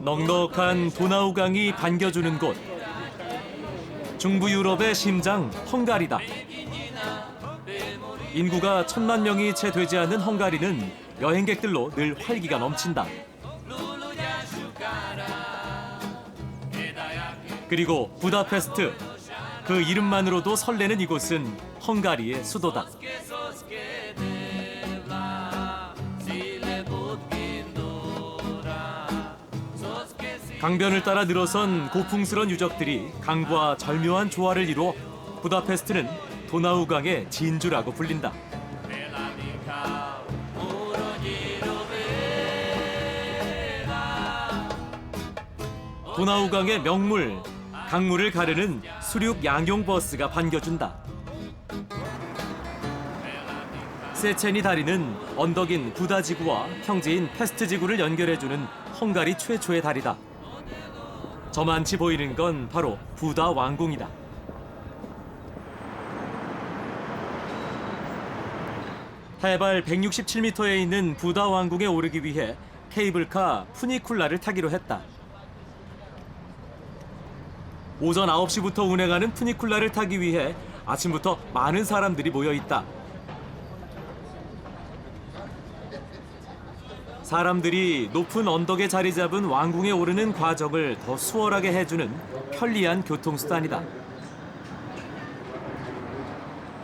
넉넉한 도나우강이 반겨주는 곳. 중부 유럽의 심장 헝가리다. 인구가 1,000만 명이 채 되지 않는 헝가리는 여행객들로 늘 활기가 넘친다. 그리고 부다페스트. 그 이름만으로도 설레는 이곳은 헝가리의 수도다. 강변을 따라 늘어선 고풍스런 유적들이 강과 절묘한 조화를 이루어 부다페스트는 도나우강의 진주라고 불린다. 도나우강의 명물, 강물을 가르는 수륙 양용 버스가 반겨준다. 세첸이 다리는 언덕인 부다 지구와 평지인 페스트 지구를 연결해주는 헝가리 최초의 다리다. 저만치 보이는 건 바로 부다 왕궁이다. 해발 167m에 있는 부다 왕궁에 오르기 위해 케이블카 푸니쿨라를 타기로 했다. 오전 9시부터 운행하는 푸니쿨라를 타기 위해 아침부터 많은 사람들이 모여 있다. 사람들이 높은 언덕에 자리 잡은 왕궁에 오르는 과정을 더 수월하게 해주는 편리한 교통수단이다.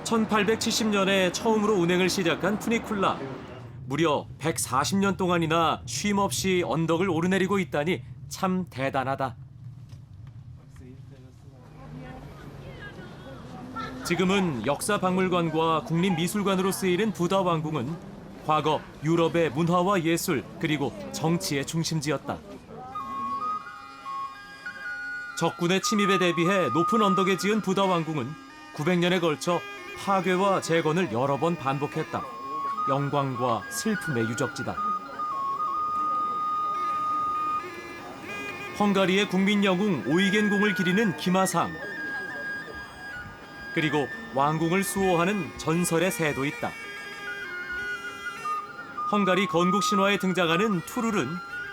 1870년에 처음으로 운행을 시작한 푸니쿨라. 무려 140년 동안이나 쉼 없이 언덕을 오르내리고 있다니 참 대단하다. 지금은 역사박물관과 국립미술관으로 쓰이는 부다 왕궁은 과거 유럽의 문화와 예술 그리고 정치의 중심지였다. 적군의 침입에 대비해 높은 언덕에 지은 부다 왕궁은 900년에 걸쳐 파괴와 재건을 여러 번 반복했다. 영광과 슬픔의 유적지다. 헝가리의 국민 영웅 오이겐궁을 기리는 기마상. 그리고 왕궁을 수호하는 전설의 새도 있다. 헝가리 건국 신화에 등장하는 투룰은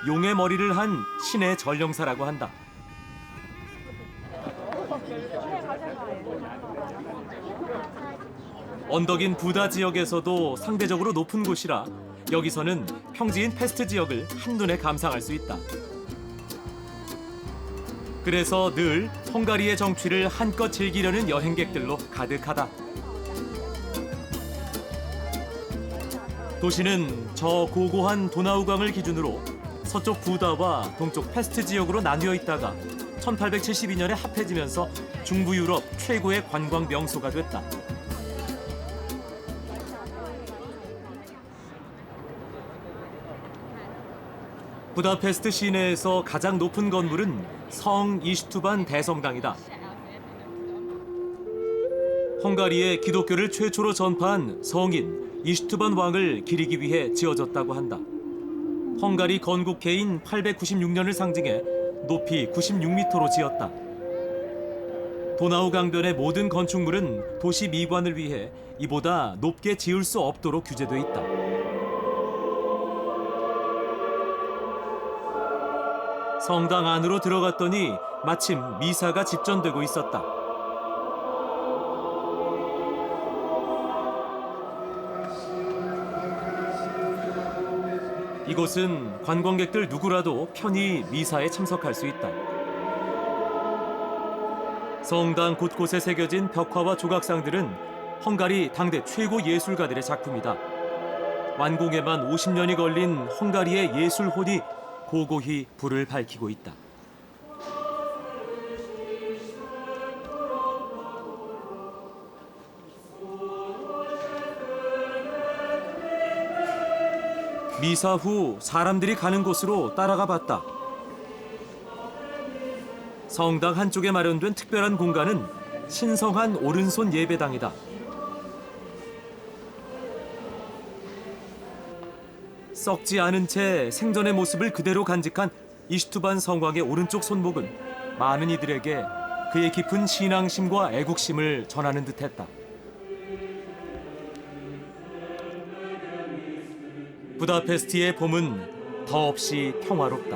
용의 머리를 한 신의 전령사라고 한다. 언덕인 부다 지역에서도 상대적으로 높은 곳이라 여기서는 평지인 페스트 지역을 한눈에 감상할 수 있다. 그래서 늘 헝가리의 정취를 한껏 즐기려는 여행객들로 가득하다. 도시는 저 고고한 도나우강을 기준으로 서쪽 부다와 동쪽 페스트 지역으로 나뉘어 있다가 1872년에 합해지면서 중부 유럽 최고의 관광 명소가 됐다. 부다페스트 시내에서 가장 높은 건물은 성 이슈투반 대성당이다. 헝가리의 기독교를 최초로 전파한 성인 이슈투반 왕을 기리기 위해 지어졌다고 한다. 헝가리 건국해인 896년을 상징해 높이 96m로 지었다. 도나우 강변의 모든 건축물은 도시 미관을 위해 이보다 높게 지을 수 없도록 규제돼 있다. 성당 안으로 들어갔더니 마침 미사가 집전되고 있었다. 이곳은 관광객들 누구라도 편히 미사에 참석할 수 있다. 성당 곳곳에 새겨진 벽화와 조각상들은 헝가리 당대 최고 예술가들의 작품이다. 완공에만 50년이 걸린 헝가리의 예술혼이 고고히 불을 밝히고 있다. 미사 후 사람들이 가는 곳으로 따라가 봤다. 성당 한쪽에 마련된 특별한 공간은 신성한 오른손 예배당이다. 썩지 않은 채 생전의 모습을 그대로 간직한 이슈투반 성왕의 오른쪽 손목은 많은 이들에게 그의 깊은 신앙심과 애국심을 전하는 듯했다. 부다페스트의 봄은 더없이 평화롭다.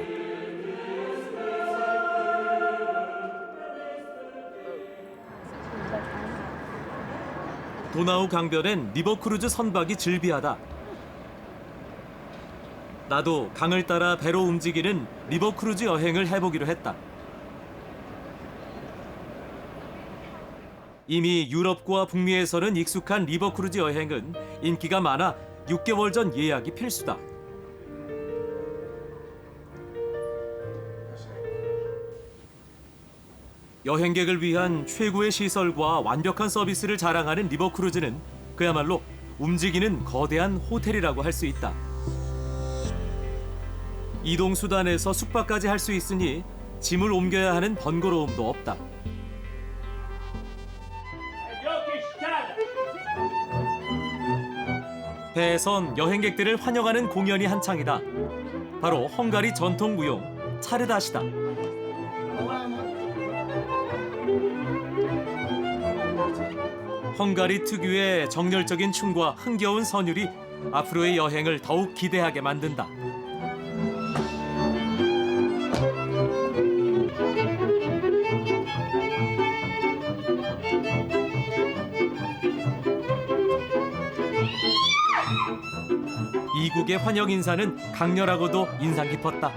도나우 강변엔 리버크루즈 선박이 즐비하다. 나도 강을 따라 배로 움직이는 리버크루즈 여행을 해보기로 했다. 이미 유럽과 북미에서는 익숙한 리버크루즈 여행은 인기가 많아 6개월 전 예약이 필수다. 여행객을 위한 최고의 시설과 완벽한 서비스를 자랑하는 리버크루즈는 그야말로 움직이는 거대한 호텔이라고 할 수 있다. 이동 수단에서 숙박까지 할 수 있으니 짐을 옮겨야 하는 번거로움도 없다. 배에선 여행객들을 환영하는 공연이 한창이다. 바로 헝가리 전통 무용 차르다시다. 헝가리 특유의 정열적인 춤과 흥겨운 선율이 앞으로의 여행을 더욱 기대하게 만든다. 이국의 환영 인사는 강렬하고도 인상 깊었다.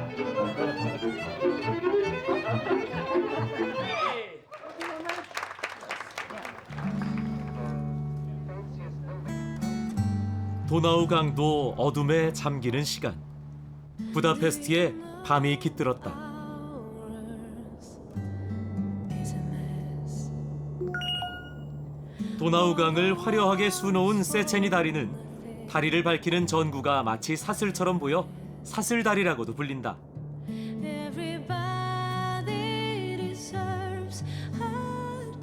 도나우 강도 어둠에 잠기는 시간. 부다페스트에 밤이 깃들었다. 도나우 강을 화려하게 수놓은 세체니 다리는 다리를 밝히는 전구가 마치 사슬처럼 보여 사슬다리라고도 불린다.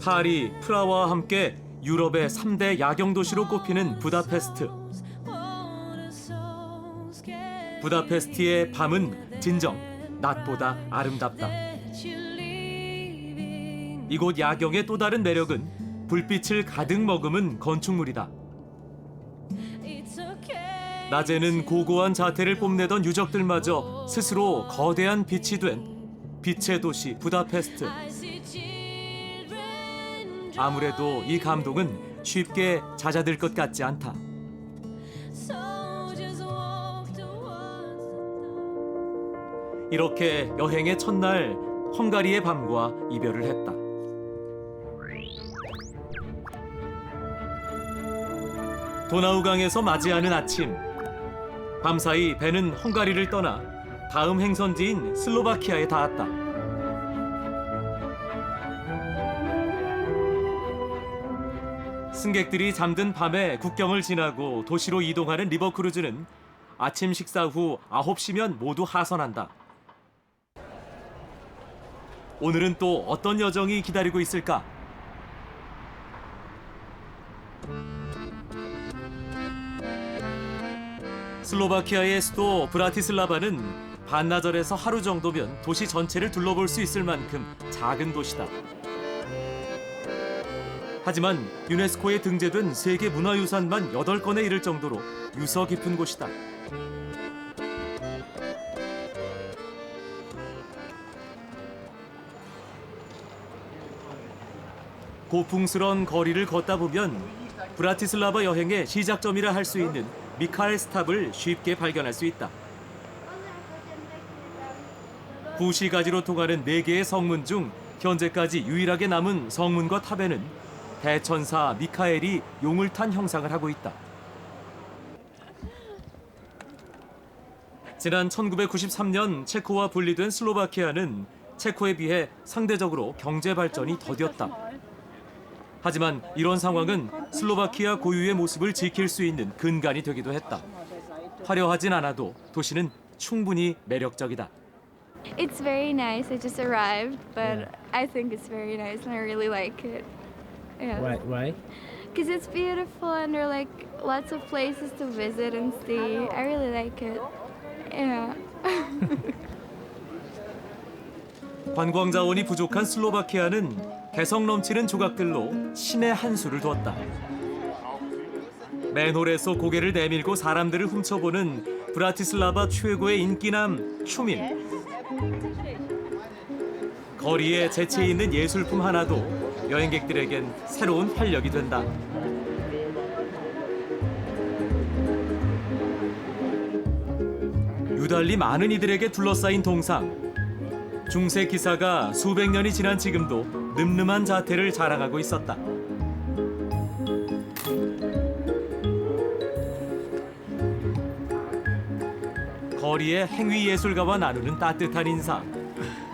파리, 프라하와 함께 유럽의 3대 야경 도시로 꼽히는 부다페스트. 부다페스트의 밤은 진정 낮보다 아름답다. 이곳 야경의 또 다른 매력은 불빛을 가득 머금은 건축물이다. 낮에는 고고한 자태를 뽐내던 유적들마저 스스로 거대한 빛이 된 빛의 도시 부다페스트. 아무래도 이 감동은 쉽게 잦아들 것 같지 않다. 이렇게 여행의 첫날 헝가리의 밤과 이별을 했다. 도나우강에서 맞이하는 아침. 밤사이 배는 헝가리를 떠나 다음 행선지인 슬로바키아에 닿았다. 승객들이 잠든 밤에 국경을 지나고 도시로 이동하는 리버크루즈는 아침 식사 후 9시면 모두 하선한다. 오늘은 또 어떤 여정이 기다리고 있을까? 슬로바키아의 수도 브라티슬라바는 반나절에서 하루 정도면 도시 전체를 둘러볼 수 있을 만큼 작은 도시다. 하지만 유네스코에 등재된 세계 문화유산만 8건에 이를 정도로 유서 깊은 곳이다. 고풍스런 거리를 걷다 보면 브라티슬라바 여행의 시작점이라 할 수 있는 미카엘 스탑을 쉽게 발견할 수 있다. 구시가지로 통하는 4개의 성문 중 현재까지 유일하게 남은 성문과 탑에는 대천사 미카엘이 용을 탄 형상을 하고 있다. 지난 1993년 체코와 분리된 슬로바키아는 체코에 비해 상대적으로 경제 발전이 더뎠다. 하지만 이런 상황은 슬로바키아 고유의 모습을 지킬 수 있는 근간이 되기도 했다. 화려하진 않아도 도시는 충분히 매력적이다. It's very nice. I just arrived, but I think it's very nice and I really like it. Yeah. Why? Because it's beautiful and there are like lots of places to visit and see. I really like it. Yeah. 관광 자원이 부족한 슬로바키아는 개성 넘치는 조각들로 신의 한 수를 두었다. 맨홀에서 고개를 내밀고 사람들을 훔쳐보는 브라티슬라바 최고의 인기남 추민. 거리에 재치 있는 예술품 하나도 여행객들에겐 새로운 활력이 된다. 유달리 많은 이들에게 둘러싸인 동상. 중세 기사가 수백 년이 지난 지금도 늠름한 자태를 자랑하고 있었다. 거리의 행위 예술가와 나누는 따뜻한 인사.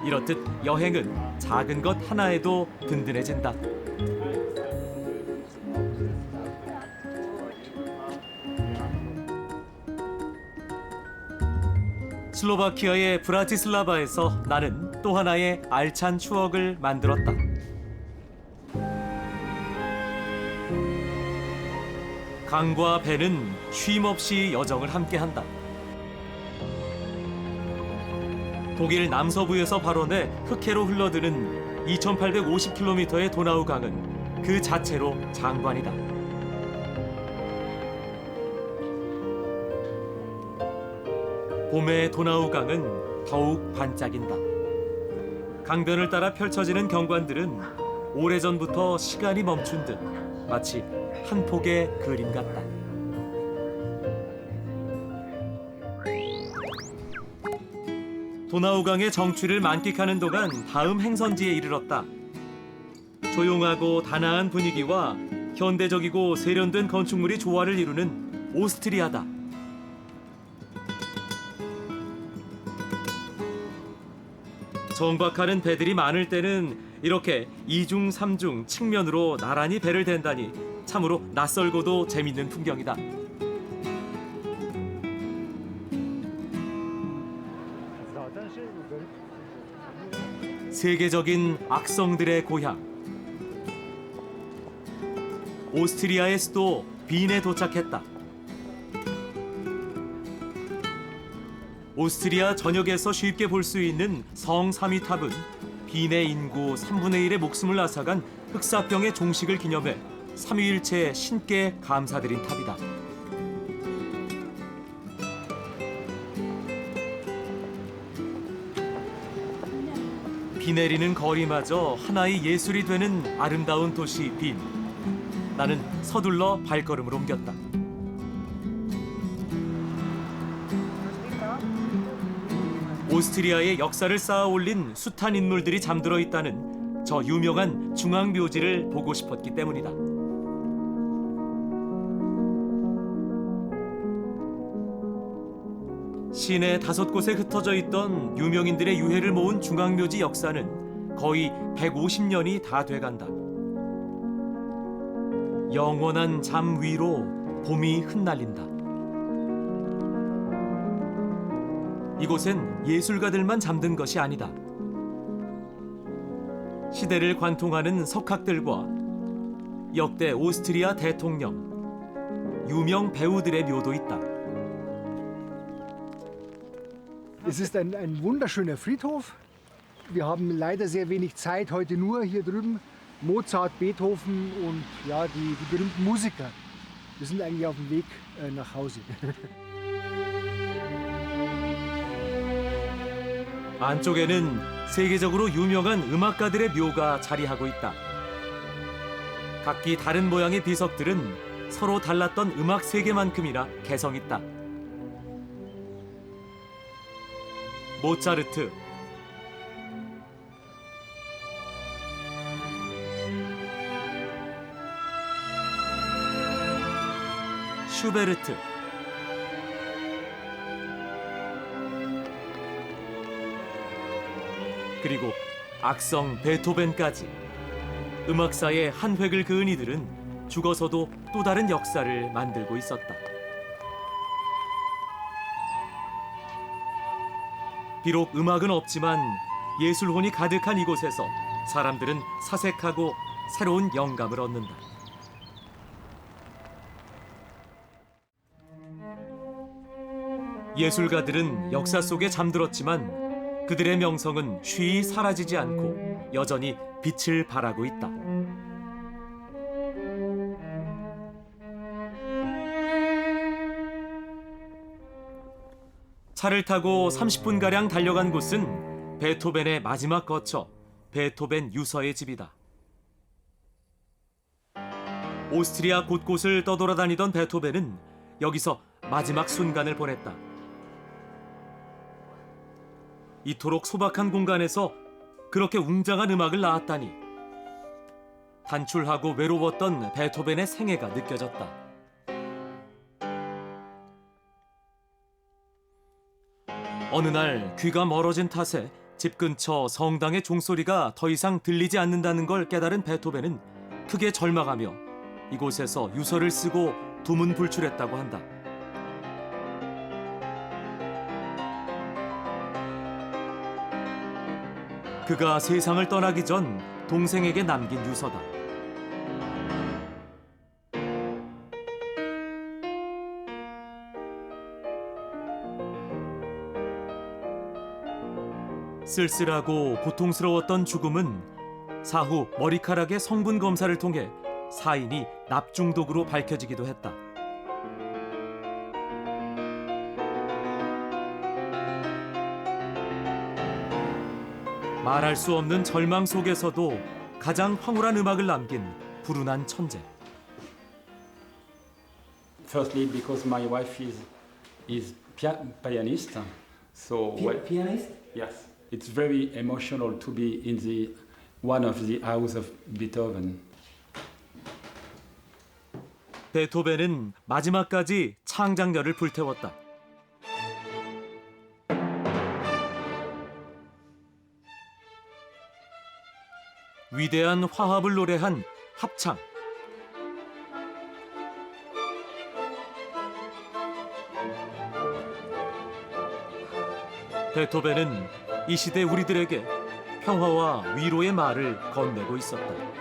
이렇듯 여행은 작은 것 하나에도 든든해진다. 슬로바키아의 브라티슬라바에서 나는 또 하나의 알찬 추억을 만들었다. 강과 배는 쉼없이 여정을 함께한다. 독일 남서부에서 발원해 흑해로 흘러드는 2,850km의 도나우 강은 그 자체로 장관이다. 봄의 도나우 강은 더욱 반짝인다. 강변을 따라 펼쳐지는 경관들은 오래전부터 시간이 멈춘 듯 마치 한 폭의 그림 같다. 도나우강의 정취를 만끽하는 동안 다음 행선지에 이르렀다. 조용하고 단아한 분위기와 현대적이고 세련된 건축물이 조화를 이루는 오스트리아다. 정박하는 배들이 많을 때는 이렇게 2중, 3중 측면으로 나란히 배를 댄다니 참으로 낯설고도 재밌는 풍경이다. 세계적인 악성들의 고향. 오스트리아의 수도 빈에 도착했다. 오스트리아 전역에서 쉽게 볼 수 있는 성 3위탑은 빈의 인구 3분의 1의 목숨을 앗아간 흑사병의 종식을 기념해 3위일체에 신께 감사드린 탑이다. 비 내리는 거리마저 하나의 예술이 되는 아름다운 도시 빈. 나는 서둘러 발걸음을 옮겼다. 오스트리아의 역사를 쌓아 올린 숱한 인물들이 잠들어 있다는 저 유명한 중앙묘지를 보고 싶었기 때문이다. 시내 5곳에 흩어져 있던 유명인들의 유해를 모은 중앙묘지 역사는 거의 150년이 다 돼간다. 영원한 잠 위로 봄이 흩날린다. 이곳엔 예술가들만 잠든 것이 아니다. 시대를 관통하는 석학들과 역대 오스트리아 대통령, 유명 배우들의 묘도 있다. Es ist ein wunderschöner Friedhof. Wir haben leider sehr wenig Zeit heute nur hier drüben. Mozart, Beethoven und ja, die berühmten Musiker. Wir sind eigentlich auf dem Weg nach Hause. 안쪽에는 세계적으로 유명한 음악가들의 묘가 자리하고 있다. 각기 다른 모양의 비석들은 서로 달랐던 음악 세계만큼이나 개성 있다. 모차르트, 슈베르트, 그리고 악성 베토벤까지 음악사의 한 획을 그은 이들은 죽어서도 또 다른 역사를 만들고 있었다. 비록 음악은 없지만 예술혼이 가득한 이곳에서 사람들은 사색하고 새로운 영감을 얻는다. 예술가들은 역사 속에 잠들었지만 그들의 명성은 쉬이 사라지지 않고 여전히 빛을 발하고 있다. 차를 타고 30분가량 달려간 곳은 베토벤의 마지막 거처, 베토벤 유서의 집이다. 오스트리아 곳곳을 떠돌아다니던 베토벤은 여기서 마지막 순간을 보냈다. 이토록 소박한 공간에서 그렇게 웅장한 음악을 낳았다니. 단출하고 외로웠던 베토벤의 생애가 느껴졌다. 어느 날 귀가 멀어진 탓에 집 근처 성당의 종소리가 더 이상 들리지 않는다는 걸 깨달은 베토벤은 크게 절망하며 이곳에서 유서를 쓰고 두문불출했다고 한다. 그가 세상을 떠나기 전 동생에게 남긴 유서다. 쓸쓸하고 고통스러웠던 죽음은 사후 머리카락의 성분 검사를 통해 사인이 납중독으로 밝혀지기도 했다. 말할 수 없는 절망 속에서도 가장 황홀한 음악을 남긴 불운한 천재. Firstly, because my wife is pianist, so Pianist? yes, it's very emotional to be in the one of the house of Beethoven. 베토벤은 마지막까지 창작열을 불태웠다. 위대한 화합을 노래한 합창. 베토벤은 이 시대 우리들에게 평화와 위로의 말을 건네고 있었다.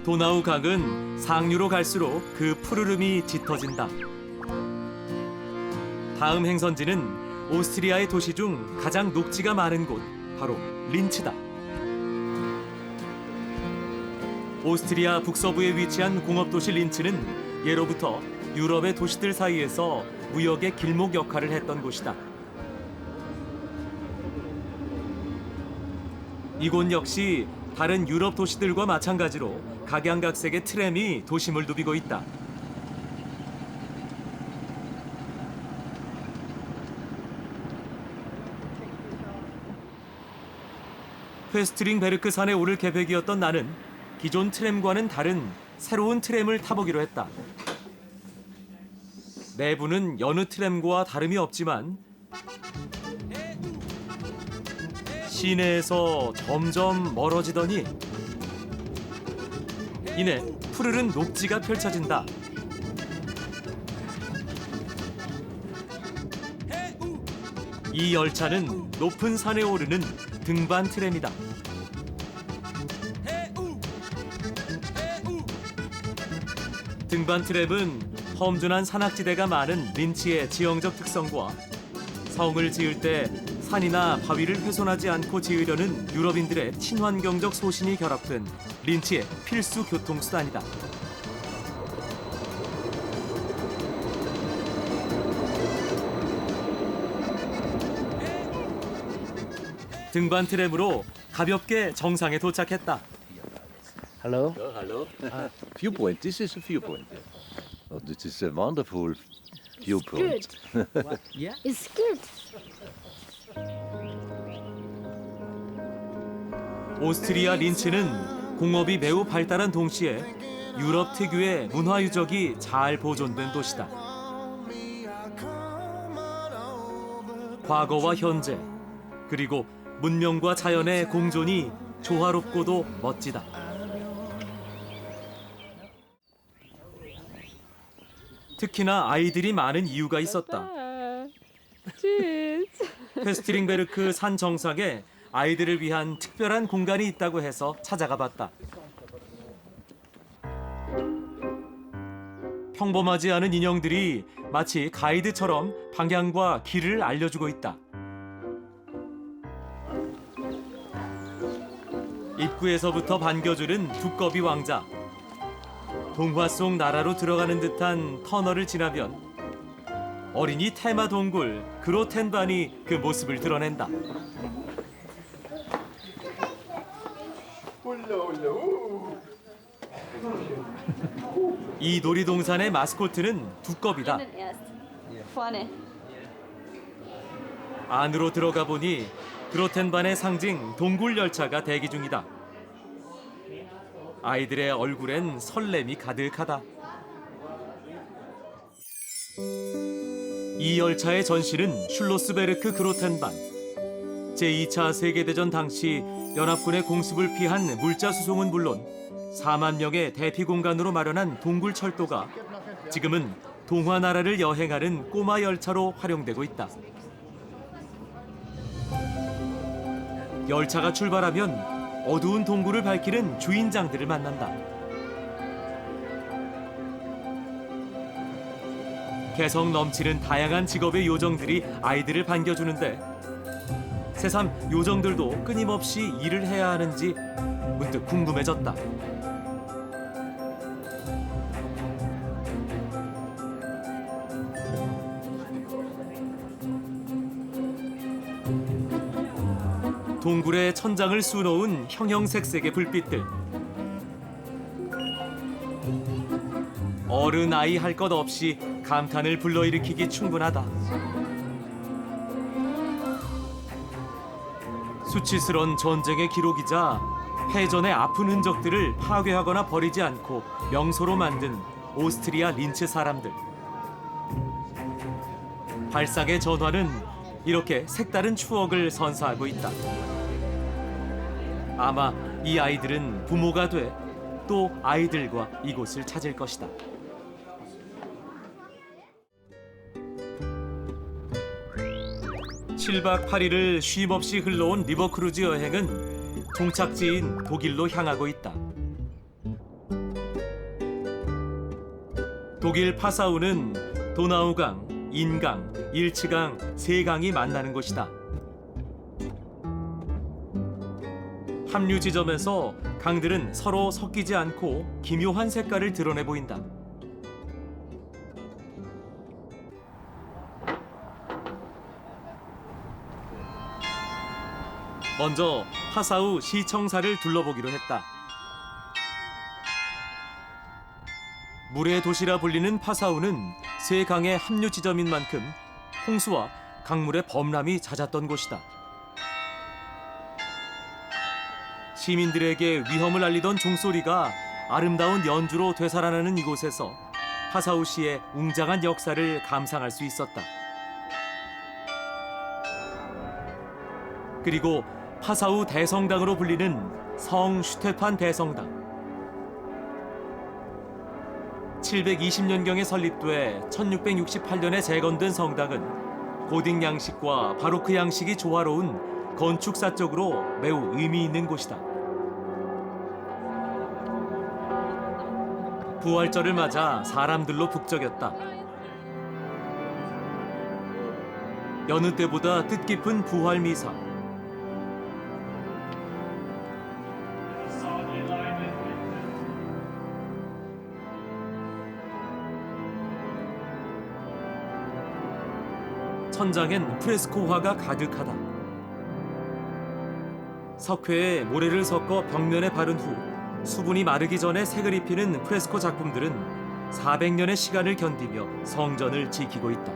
도나우 강은 상류로 갈수록 그 푸르름이 짙어진다. 다음 행선지는 오스트리아의 도시 중 가장 녹지가 많은 곳, 바로 린츠다. 오스트리아 북서부에 위치한 공업도시 린츠는 예로부터 유럽의 도시들 사이에서 무역의 길목 역할을 했던 곳이다. 이곳 역시 다른 유럽 도시들과 마찬가지로 각양각색의 트램이 도심을 누비고 있다. 퀘스트링베르크 산에 오를 계획이었던 나는 기존 트램과는 다른 새로운 트램을 타보기로 했다. 내부는 여느 트램과 다름이 없지만 시내에서 점점 멀어지더니 이내 푸르른 녹지가 펼쳐진다. 이 열차는 높은 산에 오르는 등반 트램이다. 등반 트램은 험준한 산악지대가 많은 린츠의 지형적 특성과 성을 지을 때 산이나 바위를 훼손하지 않고 지으려는 유럽인들의 친환경적 소신이 결합된 린츠의 필수 교통수단이다. 등반 트램으로 가볍게 정상에 도착했다. Hello. Oh, hello. Viewpoint. This is a viewpoint. Oh, this is a wonderful viewpoint. Yeah. It's good. 오스트리아 린츠는 공업이 매우 발달한 동시에 유럽 특유의 문화 유적이 잘 보존된 도시다. 과거와 현재, 그리고 문명과 자연의 공존이 조화롭고도 멋지다. 특히나 아이들이 많은 이유가 있었다. 퀘스트링베르크 산 정상에 아이들을 위한 특별한 공간이 있다고 해서 찾아가 봤다. 평범하지 않은 인형들이 마치 가이드처럼 방향과 길을 알려주고 있다. 입구에서부터 반겨주는 두꺼비 왕자. 동화 속 나라로 들어가는 듯한 터널을 지나면 어린이 테마 동굴 그로텐반이 그 모습을 드러낸다. 이 놀이동산의 마스코트는 두꺼비다. Vorne. 안으로 들어가 보니 그로텐반의 상징 동굴 열차가 대기 중이다. 아이들의 얼굴엔 설렘이 가득하다. 이 열차의 전실은 슐로스베르크 그로텐반. 제2차 세계대전 당시 연합군의 공습을 피한 물자 수송은 물론 4만 명의 대피 공간으로 마련한 동굴 철도가 지금은 동화 나라를 여행하는 꼬마 열차로 활용되고 있다. 열차가 출발하면 어두운 동굴을 밝히는 주인장들을 만난다. 개성 넘치는 다양한 직업의 요정들이 아이들을 반겨주는데 새삼 요정들도 끊임없이 일을 해야 하는지 문득 궁금해졌다. 동굴의 천장을 수놓은 형형색색의 불빛들. 어른 아이 할 것 없이 감탄을 불러일으키기 충분하다. 수치스런 전쟁의 기록이자 패전의 아픈 흔적들을 파괴하거나 버리지 않고 명소로 만든 오스트리아 린츠 사람들. 발상의 전환은 이렇게 색다른 추억을 선사하고 있다. 아마 이 아이들은 부모가 돼 또 아이들과 이곳을 찾을 것이다. (7박 8일을) 쉼없이 흘러온 리버크루즈 여행은 종착지인 독일로 향하고 있다. 독일 파사우는 도나우강, 인강, 일츠강 세 강이 만나는 곳이다. 합류 지점에서 강들은 서로 섞이지 않고 기묘한 색깔을 드러내 보인다. 먼저 파사우 시청사를 둘러보기로 했다. 물의 도시라 불리는 파사우는 세 강의 합류 지점인 만큼 홍수와 강물의 범람이 잦았던 곳이다. 시민들에게 위험을 알리던 종소리가 아름다운 연주로 되살아나는 이곳에서 파사우시의 웅장한 역사를 감상할 수 있었다. 그리고 파사우 대성당으로 불리는 성 슈테판 대성당. 720년경에 설립돼 1668년에 재건된 성당은 고딕 양식과 바로크 양식이 조화로운 건축사적으로 매우 의미 있는 곳이다. 부활절을 맞아 사람들로 북적였다. 여느 때보다 뜻깊은 부활 미사. 천장엔 프레스코화가 가득하다. 석회에 모래를 섞어 벽면에 바른 후 수분이 마르기 전에 색을 입히는 프레스코 작품들은 400년의 시간을 견디며 성전을 지키고 있다.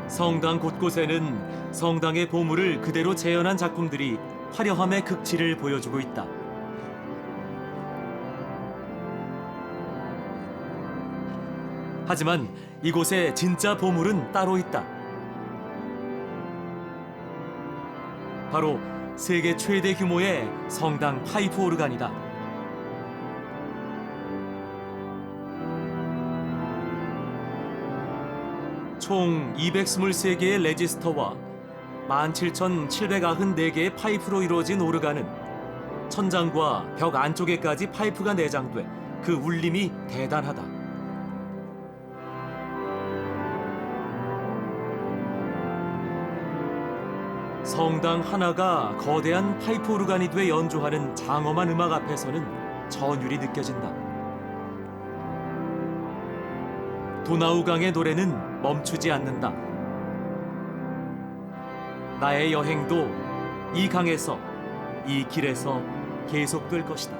성당 곳곳에는 성당의 보물을 그대로 재현한 작품들이 화려함의 극치를 보여주고 있다. 하지만 이곳에 진짜 보물은 따로 있다. 바로 세계 최대 규모의 성당 파이프 오르간이다. 총 223개의 레지스터와 17,794개의 파이프로 이루어진 오르간은 천장과 벽 안쪽에까지 파이프가 내장돼 그 울림이 대단하다. 성당 하나가 거대한 파이프 오르간이 돼 연주하는 장엄한 음악 앞에서는 전율이 느껴진다. 도나우강의 노래는 멈추지 않는다. 나의 여행도 이 강에서, 이 길에서 계속될 것이다.